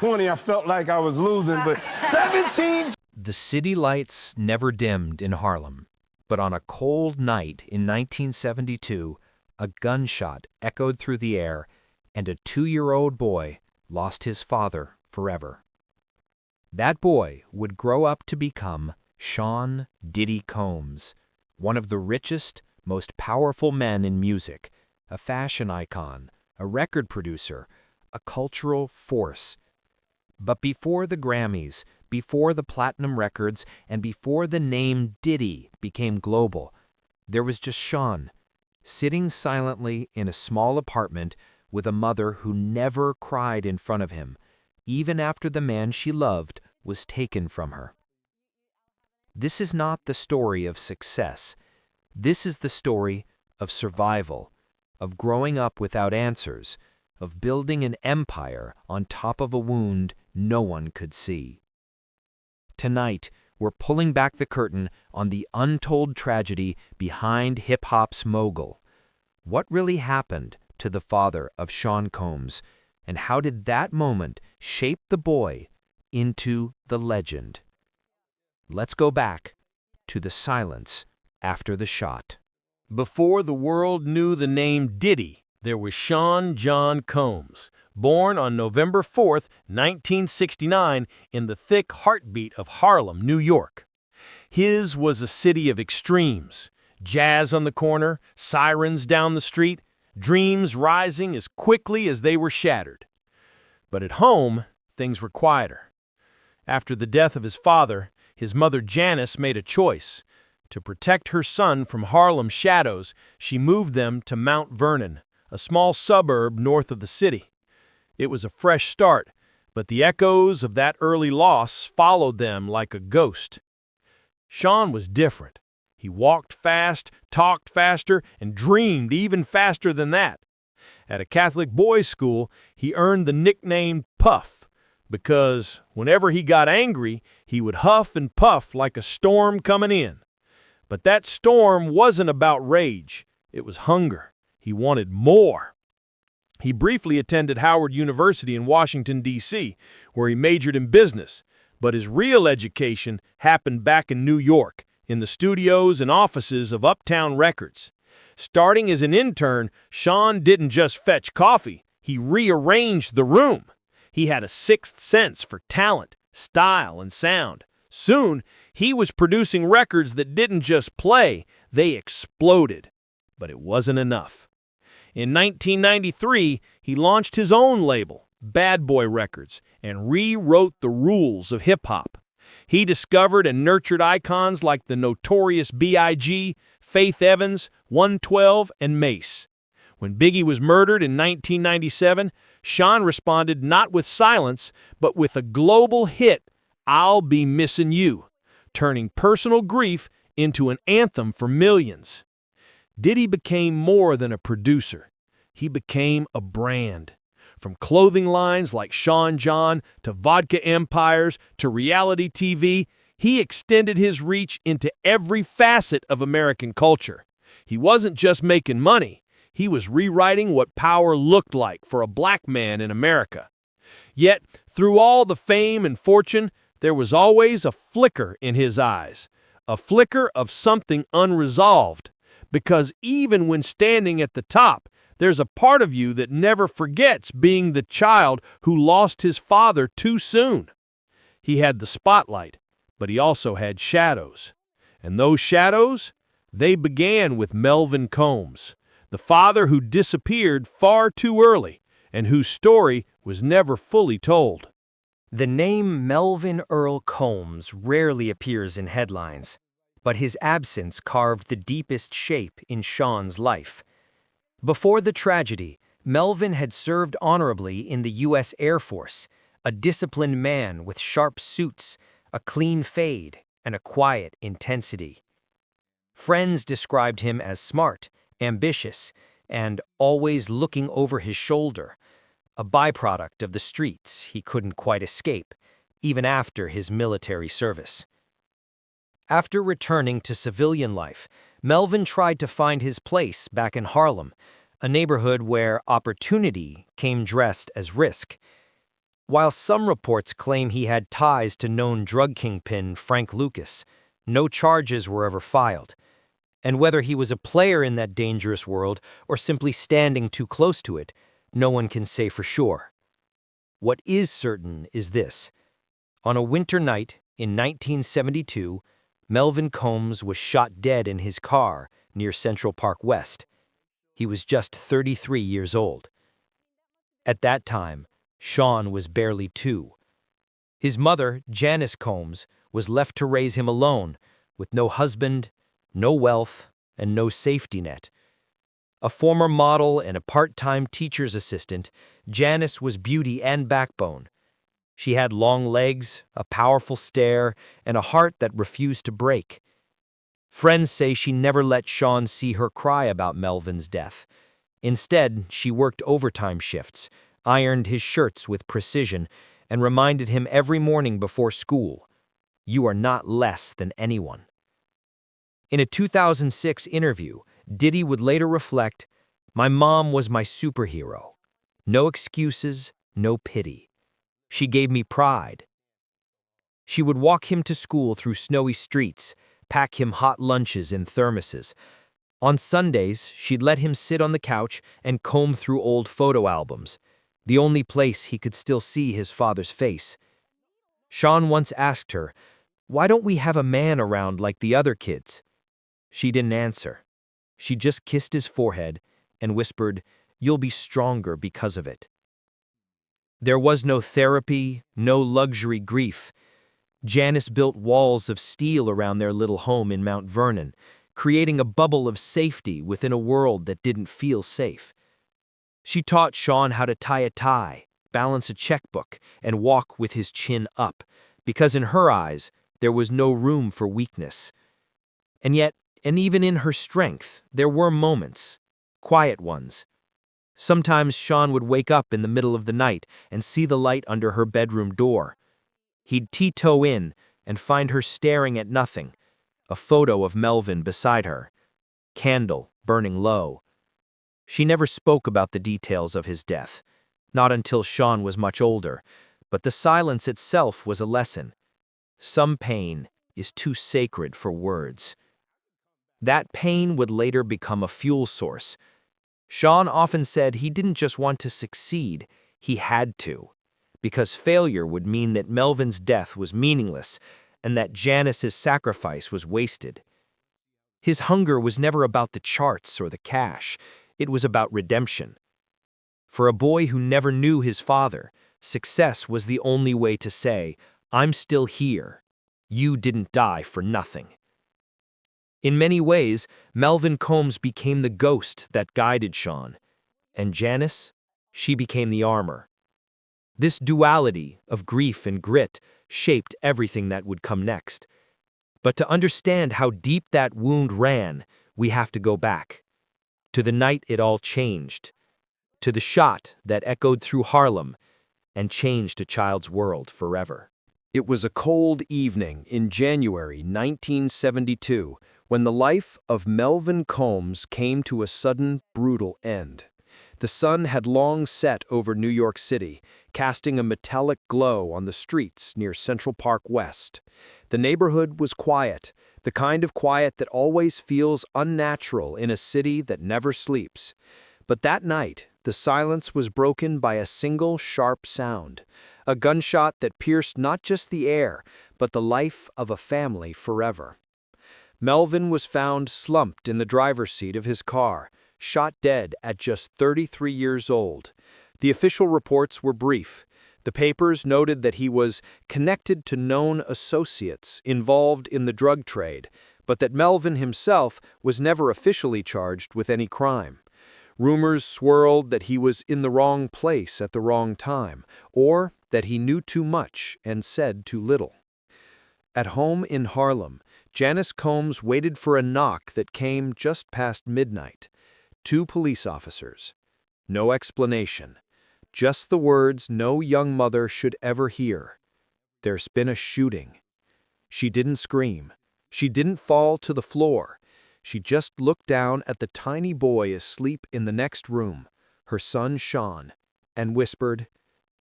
20, I felt like I was losing, but 17. The city lights never dimmed in Harlem, but on a cold night in 1972, a gunshot echoed through the air, and a 2-year-old boy lost his father forever. That boy would grow up to become Sean "Diddy" Combs, one of the richest, most powerful men in music, a fashion icon, a record producer, a cultural force. But before the Grammys, before the platinum records, and before the name Diddy became global, there was just Sean, sitting silently in a small apartment with a mother who never cried in front of him, even after the man she loved was taken from her. This is not the story of success. This is the story of survival, of growing up without answers, of building an empire on top of a wound no one could see. Tonight, we're pulling back the curtain on the untold tragedy behind hip-hop's mogul. What really happened to the father of Sean Combs, and how did that moment shape the boy into the legend? Let's go back to the silence after the shot. Before the world knew the name Diddy, there was Sean John Combs, born on November 4th, 1969, in the thick heartbeat of Harlem, New York. His was a city of extremes: jazz on the corner, sirens down the street, dreams rising as quickly as they were shattered. But at home, things were quieter. After the death of his father, his mother Janice made a choice. To protect her son from Harlem's shadows, she moved them to Mount Vernon, a small suburb north of the city. It was a fresh start, but the echoes of that early loss followed them like a ghost. Sean was different. He walked fast, talked faster, and dreamed even faster than that. At a Catholic boys' school, he earned the nickname Puff, because whenever he got angry, he would huff and puff like a storm coming in. But that storm wasn't about rage. It was hunger. He wanted more. He briefly attended Howard University in Washington, D.C., where he majored in business, but his real education happened back in New York, in the studios and offices of Uptown Records. Starting as an intern, Sean didn't just fetch coffee, he rearranged the room. He had a sixth sense for talent, style, and sound. Soon, he was producing records that didn't just play, they exploded. But it wasn't enough. In 1993, he launched his own label, Bad Boy Records, and rewrote the rules of hip-hop. He discovered and nurtured icons like the notorious B.I.G., Faith Evans, 112, and Mace. When Biggie was murdered in 1997, Sean responded not with silence, but with a global hit, I'll Be Missing You, turning personal grief into an anthem for millions. Diddy became more than a producer. He became a brand. From clothing lines like Sean John to vodka empires to reality TV, he extended his reach into every facet of American culture. He wasn't just making money, he was rewriting what power looked like for a black man in America. Yet, through all the fame and fortune, there was always a flicker in his eyes, a flicker of something unresolved. Because even when standing at the top, there's a part of you that never forgets being the child who lost his father too soon. He had the spotlight, but he also had shadows. And those shadows, they began with Melvin Combs, the father who disappeared far too early and whose story was never fully told. The name Melvin Earl Combs rarely appears in headlines, but his absence carved the deepest shape in Sean's life. Before the tragedy, Melvin had served honorably in the U.S. Air Force, a disciplined man with sharp suits, a clean fade, and a quiet intensity. Friends described him as smart, ambitious, and always looking over his shoulder, a byproduct of the streets he couldn't quite escape, even after his military service. After returning to civilian life, Melvin tried to find his place back in Harlem, a neighborhood where opportunity came dressed as risk. While some reports claim he had ties to known drug kingpin Frank Lucas, no charges were ever filed. And whether he was a player in that dangerous world or simply standing too close to it, no one can say for sure. What is certain is this. On a winter night in 1972, Melvin Combs was shot dead in his car near Central Park West. He was just 33 years old. At that time, Sean was barely 2. His mother, Janice Combs, was left to raise him alone, with no husband, no wealth, and no safety net. A former model and a part-time teacher's assistant, Janice was beauty and backbone. She had long legs, a powerful stare, and a heart that refused to break. Friends say she never let Sean see her cry about Melvin's death. Instead, she worked overtime shifts, ironed his shirts with precision, and reminded him every morning before school, "You are not less than anyone." In a 2006 interview, Diddy would later reflect, "My mom was my superhero. No excuses, no pity. She gave me pride." She would walk him to school through snowy streets, pack him hot lunches in thermoses. On Sundays, she'd let him sit on the couch and comb through old photo albums, the only place he could still see his father's face. Sean once asked her, "Why don't we have a man around like the other kids?" She didn't answer. She just kissed his forehead and whispered, "You'll be stronger because of it." There was no therapy, no luxury grief. Janice built walls of steel around their little home in Mount Vernon, creating a bubble of safety within a world that didn't feel safe. She taught Sean how to tie a tie, balance a checkbook, and walk with his chin up, because in her eyes, there was no room for weakness. And yet, and even in her strength, there were moments, quiet ones. Sometimes Sean would wake up in the middle of the night and see the light under her bedroom door. He'd tiptoe in and find her staring at nothing, a photo of Melvin beside her, candle burning low. She never spoke about the details of his death, not until Sean was much older, but the silence itself was a lesson. Some pain is too sacred for words. That pain would later become a fuel source. Sean often said he didn't just want to succeed, he had to, because failure would mean that Melvin's death was meaningless and that Janice's sacrifice was wasted. His hunger was never about the charts or the cash, it was about redemption. For a boy who never knew his father, success was the only way to say, "I'm still here. You didn't die for nothing." In many ways, Melvin Combs became the ghost that guided Sean, and Janice, she became the armor. This duality of grief and grit shaped everything that would come next. But to understand how deep that wound ran, we have to go back. To the night it all changed. To the shot that echoed through Harlem and changed a child's world forever. It was a cold evening in January 1972 when the life of Melvin Combs came to a sudden, brutal end. The sun had long set over New York City, casting a metallic glow on the streets near Central Park West. The neighborhood was quiet, the kind of quiet that always feels unnatural in a city that never sleeps. But that night, the silence was broken by a single sharp sound, a gunshot that pierced not just the air, but the life of a family forever. Melvin was found slumped in the driver's seat of his car, shot dead at just 33 years old. The official reports were brief. The papers noted that he was connected to known associates involved in the drug trade, but that Melvin himself was never officially charged with any crime. Rumors swirled that he was in the wrong place at the wrong time, or that he knew too much and said too little. At home in Harlem, Janice Combs waited for a knock that came just past midnight. 2 police officers. No explanation. Just the words no young mother should ever hear. "There's been a shooting." She didn't scream. She didn't fall to the floor. She just looked down at the tiny boy asleep in the next room, her son Sean, and whispered,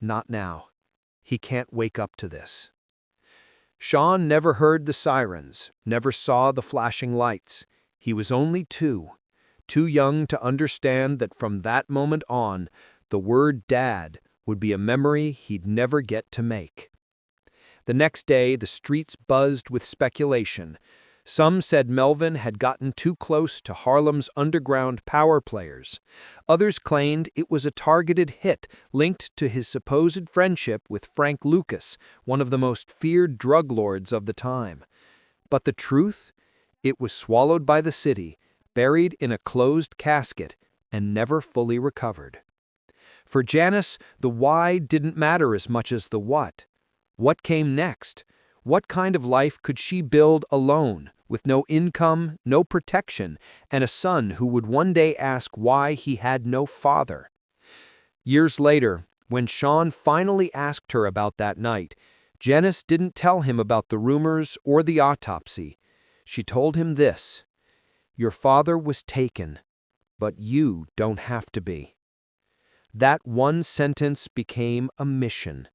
"Not now. he can't wake up to this. Sean never heard the sirens, never saw the flashing lights. He was only too young to understand that from that moment on, the word Dad would be a memory he'd never get to make. The next day, the streets buzzed with speculation. Some said Melvin had gotten too close to Harlem's underground power players. Others claimed it was a targeted hit linked to his supposed friendship with Frank Lucas, one of the most feared drug lords of the time. But the truth? It was swallowed by the city, buried in a closed casket, and never fully recovered. For Janice, the why didn't matter as much as the what. What came next? What kind of life could she build alone, with no income, no protection, and a son who would one day ask why he had no father? Years later, when Sean finally asked her about that night, Janice didn't tell him about the rumors or the autopsy. She told him this: "Your father was taken, but you don't have to be." That one sentence became a mission.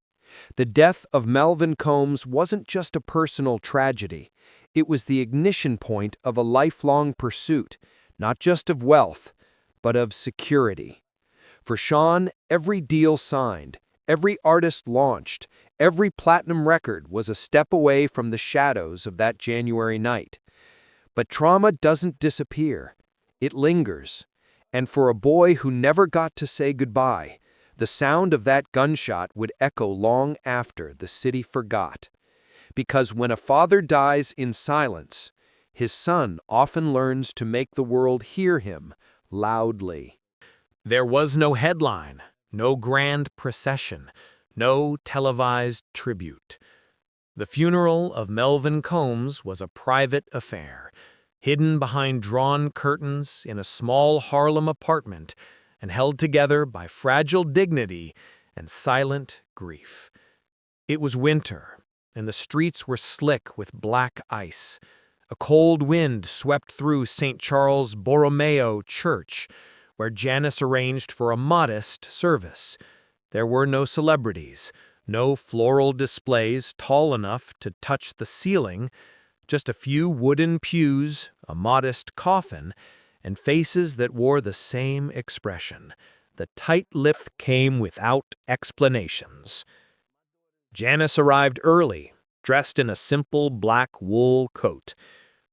The death of Melvin Combs wasn't just a personal tragedy. It was the ignition point of a lifelong pursuit, not just of wealth, but of security. For Sean, every deal signed, every artist launched, every platinum record was a step away from the shadows of that January night. But trauma doesn't disappear. It lingers. And for a boy who never got to say goodbye, the sound of that gunshot would echo long after the city forgot. Because when a father dies in silence, his son often learns to make the world hear him loudly. There was no headline, no grand procession, no televised tribute. The funeral of Melvin Combs was a private affair, hidden behind drawn curtains in a small Harlem apartment and held together by fragile dignity and silent grief. It was winter, and the streets were slick with black ice. A cold wind swept through St. Charles Borromeo Church, where Janice arranged for a modest service. There were no celebrities, no floral displays tall enough to touch the ceiling, just a few wooden pews, a modest coffin, and faces that wore the same expression. The tight lip came without explanations. Janice arrived early, dressed in a simple black wool coat.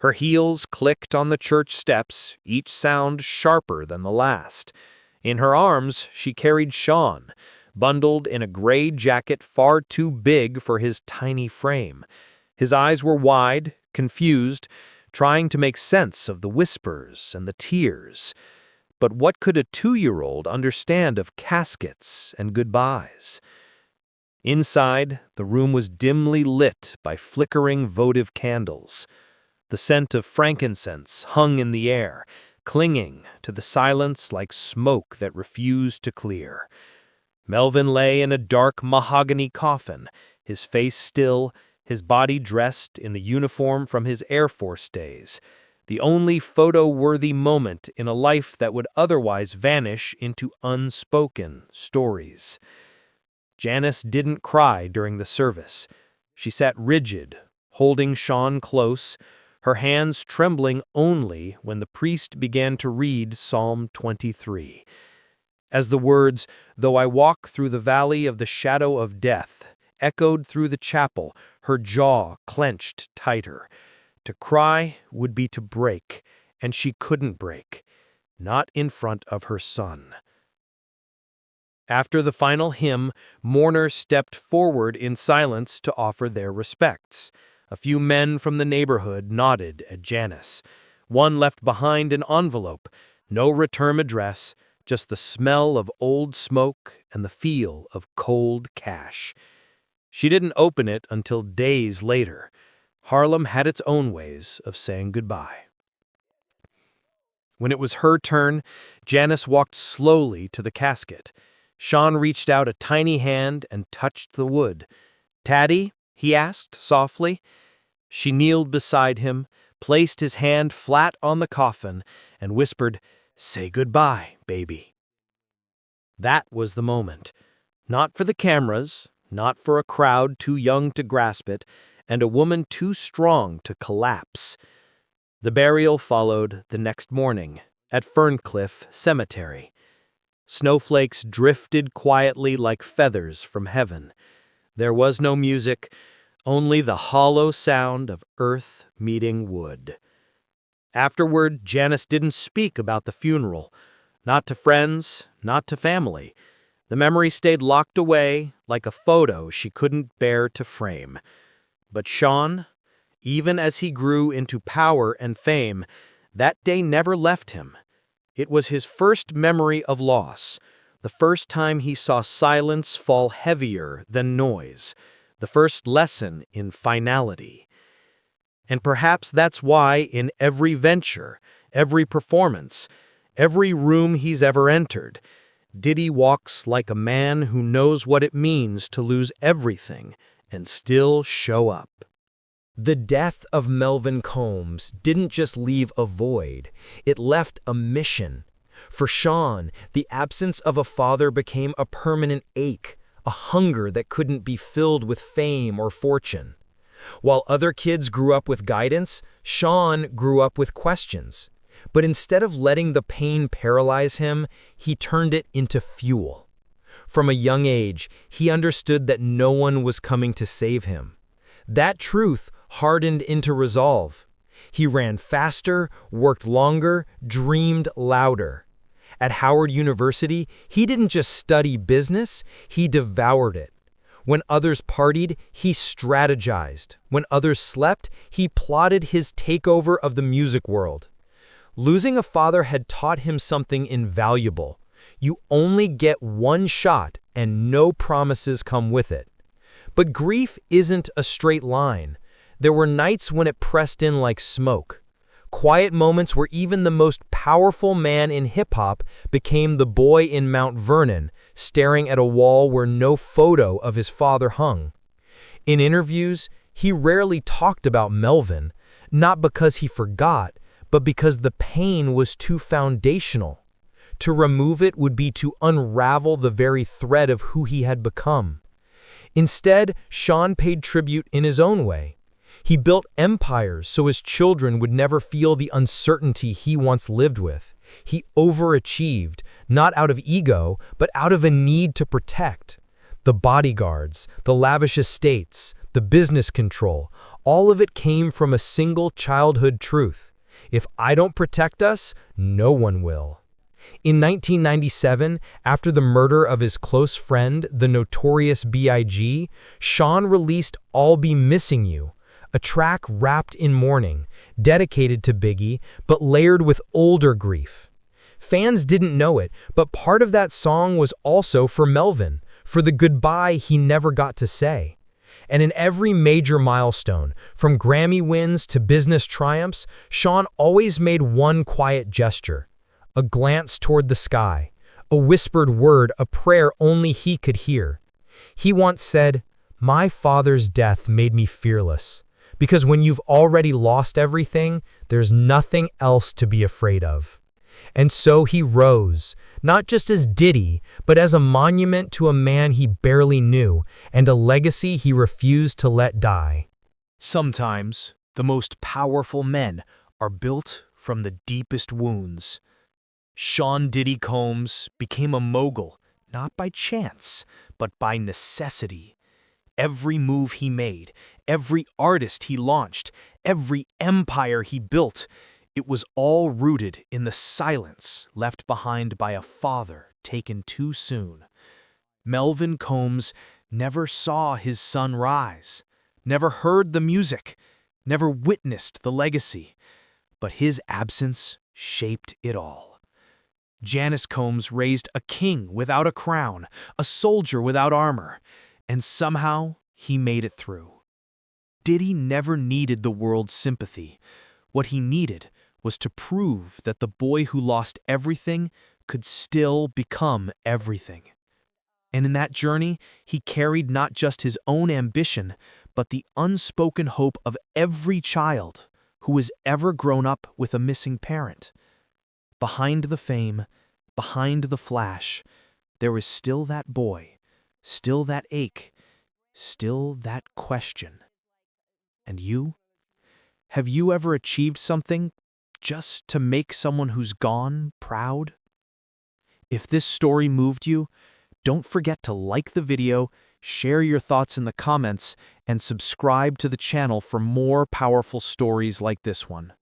Her heels clicked on the church steps, each sound sharper than the last. In her arms, she carried Sean, bundled in a gray jacket far too big for his tiny frame. His eyes were wide, confused, trying to make sense of the whispers and the tears. But what could a 2-year-old understand of caskets and goodbyes? Inside, the room was dimly lit by flickering votive candles. The scent of frankincense hung in the air, clinging to the silence like smoke that refused to clear. Melvin lay in a dark mahogany coffin, his face still, his body dressed in the uniform from his Air Force days, the only photo-worthy moment in a life that would otherwise vanish into unspoken stories. Janice didn't cry during the service. She sat rigid, holding Sean close, her hands trembling only when the priest began to read Psalm 23. As the words, "Though I walk through the valley of the shadow of death," echoed through the chapel, her jaw clenched tighter. To cry would be to break, and she couldn't break, not in front of her son. After the final hymn, mourners stepped forward in silence to offer their respects. A few men from the neighborhood nodded at Janice. One left behind an envelope, no return address, just the smell of old smoke and the feel of cold cash. She didn't open it until days later. Harlem had its own ways of saying goodbye. When it was her turn, Janice walked slowly to the casket. Sean reached out a tiny hand and touched the wood. "Taddy?" he asked softly. She kneeled beside him, placed his hand flat on the coffin, and whispered, "Say goodbye, baby." That was the moment. Not for the cameras, not for a crowd too young to grasp it, and a woman too strong to collapse. The burial followed the next morning at Ferncliff Cemetery. Snowflakes drifted quietly like feathers from heaven. There was no music, only the hollow sound of earth meeting wood. Afterward, Janice didn't speak about the funeral, not to friends, not to family. The memory stayed locked away like a photo she couldn't bear to frame. But Sean, even as he grew into power and fame, that day never left him. It was his first memory of loss, the first time he saw silence fall heavier than noise, the first lesson in finality. And perhaps that's why in every venture, every performance, every room he's ever entered, Diddy walks like a man who knows what it means to lose everything and still show up. The death of Melvin Combs didn't just leave a void, it left a mission. For Sean, the absence of a father became a permanent ache, a hunger that couldn't be filled with fame or fortune. While other kids grew up with guidance, Sean grew up with questions. But instead of letting the pain paralyze him, he turned it into fuel. From a young age, he understood that no one was coming to save him. That truth hardened into resolve. He ran faster, worked longer, dreamed louder. At Howard University, he didn't just study business, he devoured it. When others partied, he strategized. When others slept, he plotted his takeover of the music world. Losing a father had taught him something invaluable. You only get one shot, and no promises come with it. But grief isn't a straight line. There were nights when it pressed in like smoke. Quiet moments where even the most powerful man in hip-hop became the boy in Mount Vernon, staring at a wall where no photo of his father hung. In interviews, he rarely talked about Melvin, not because he forgot, but because the pain was too foundational. To remove it would be to unravel the very thread of who he had become. Instead, Sean paid tribute in his own way. He built empires so his children would never feel the uncertainty he once lived with. He overachieved, not out of ego, but out of a need to protect. The bodyguards, the lavish estates, the business control, all of it came from a single childhood truth. If I don't protect us, no one will. In 1997, after the murder of his close friend, the notorious B.I.G., Sean released I'll Be Missing You, a track wrapped in mourning, dedicated to Biggie, but layered with older grief. Fans didn't know it, but part of that song was also for Melvin, for the goodbye he never got to say. And in every major milestone, from Grammy wins to business triumphs, Sean always made one quiet gesture. A glance toward the sky, a whispered word, a prayer only he could hear. He once said, "My father's death made me fearless, because when you've already lost everything, there's nothing else to be afraid of." And so he rose, not just as Diddy, but as a monument to a man he barely knew, and a legacy he refused to let die. Sometimes, the most powerful men are built from the deepest wounds. Sean Diddy Combs became a mogul, not by chance, but by necessity. Every move he made, every artist he launched, every empire he built, it was all rooted in the silence left behind by a father taken too soon. Melvin Combs never saw his son rise, never heard the music, never witnessed the legacy, but his absence shaped it all. Janice Combs raised a king without a crown, a soldier without armor, and somehow he made it through. Diddy never needed the world's sympathy. What he needed was to prove that the boy who lost everything could still become everything. And in that journey, he carried not just his own ambition, but the unspoken hope of every child who has ever grown up with a missing parent. Behind the fame, behind the flash, there was still that boy, still that ache, still that question. And you? Have you ever achieved something just to make someone who's gone proud? If this story moved you, don't forget to like the video, share your thoughts in the comments, and subscribe to the channel for more powerful stories like this one.